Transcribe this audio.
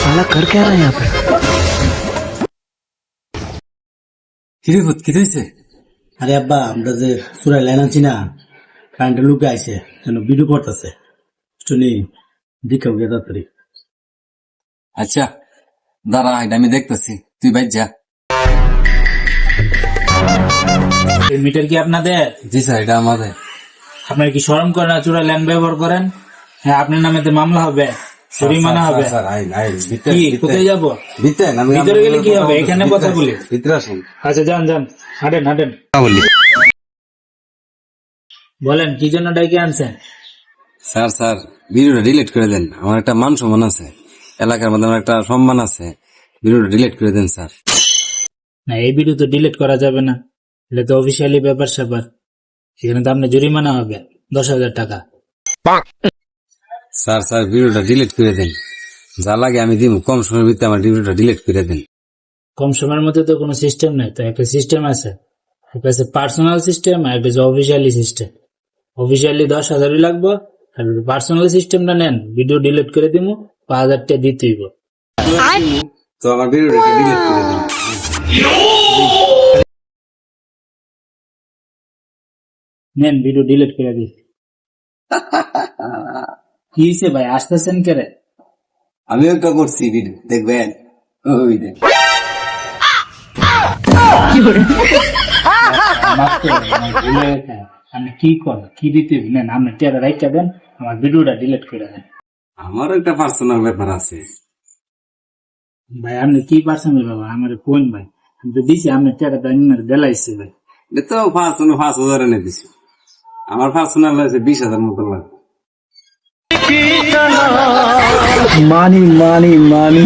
साला कर क्या रहा है यहाँ पे? কিরে ভূত কি হয়েছে? আরে আব্বা আমরা যে সুরাই লাইন আছি না কারেন্টের লোকে আইছে যেন ভিডিও করতেছে শুনি দিকেও গে তাড়াতাড়ি। আচ্ছা দাঁড়া এটা আমি দেখতেছি, তুই বাইর যা। এই মিটার কি আপনাদের? জি স্যার এটা আমাদের। আপনার কি শরম করে না চোরা ল্যান্ড ব্যবহার করেন? হ্যাঁ আপনার নামে তো মামলা হবে, জরিমানা হবে। স্যার আইন আইন কি কোথায় যাবো? ভিতরে ভিতরে গেলে কি হবে? এখানে কথা বলি। ভিতরে আসুন। আচ্ছা যান যান, হাঁটেন হাঁটেন। বলেন কি জন্য ডাইকে আনছেন? স্যার স্যার ভিডিওটা ডিলিট করে দেন, আমার একটা মান সম্মান আছে, এলাকার মধ্যে আমার একটা সম্মান আছে, ভিডিওটা ডিলিট করে দেন স্যার। না এই ভিডিও তো ডিলিট করা যাবে না, এটা তো অফিসিয়ালি ব্যাপার স্যাপার। এখানে তো আপনার জরিমানা হবে 10,000 টাকা। স্যার স্যার ভিডিওটা ডিলিট করে দেন, যা লাগে আমি দিব, কম সময়ের ভিতরে আমার ভিডিওটা ডিলিট করে দেন। কম সময়ের মধ্যে তো কোনো সিস্টেম নাই, তো একটা সিস্টেম আছে, একটা আছে পার্সোনাল সিস্টেম আর একটা আছে অফিসিয়ালি সিস্টেম। অফিসিয়ালি 10,000 লাগবে, আর পার্সোনাল সিস্টেমটা নেন, ভিডিও ডিলিট করে দিব, 5,000 টাকা দিতে হইব। তো আমার ভিডিওটা ডিলিট করে দেন। নেন ভিডিও ডিলিট করে দিই। কি হয়েছে ভাই, আসতেছেন কেরে? আমি একটা করছি ভিডিও, দেখবেন ওই দেখ। মাফ করবেন, আমার ভুল হয়ে গেছে। আপনি কি করেন, কি দিতে নেন, আপনি টেরা রাইখা দেন, আমার ভিডিওটা ডিলিট করে দেন। আমার একটা পার্সোনাল ব্যাপার আছে। ভাই আপনি কি পার্সোনাল বাবা আমার কোন ভাই, আমি তো দিছি, আপনি টেরাটা দেলাইছে ভাই। এটা তো 5,000 এনে দিছি, আমার পার্সোনাল আছে 20,000 মতো লাগবে। मानी मानी मानी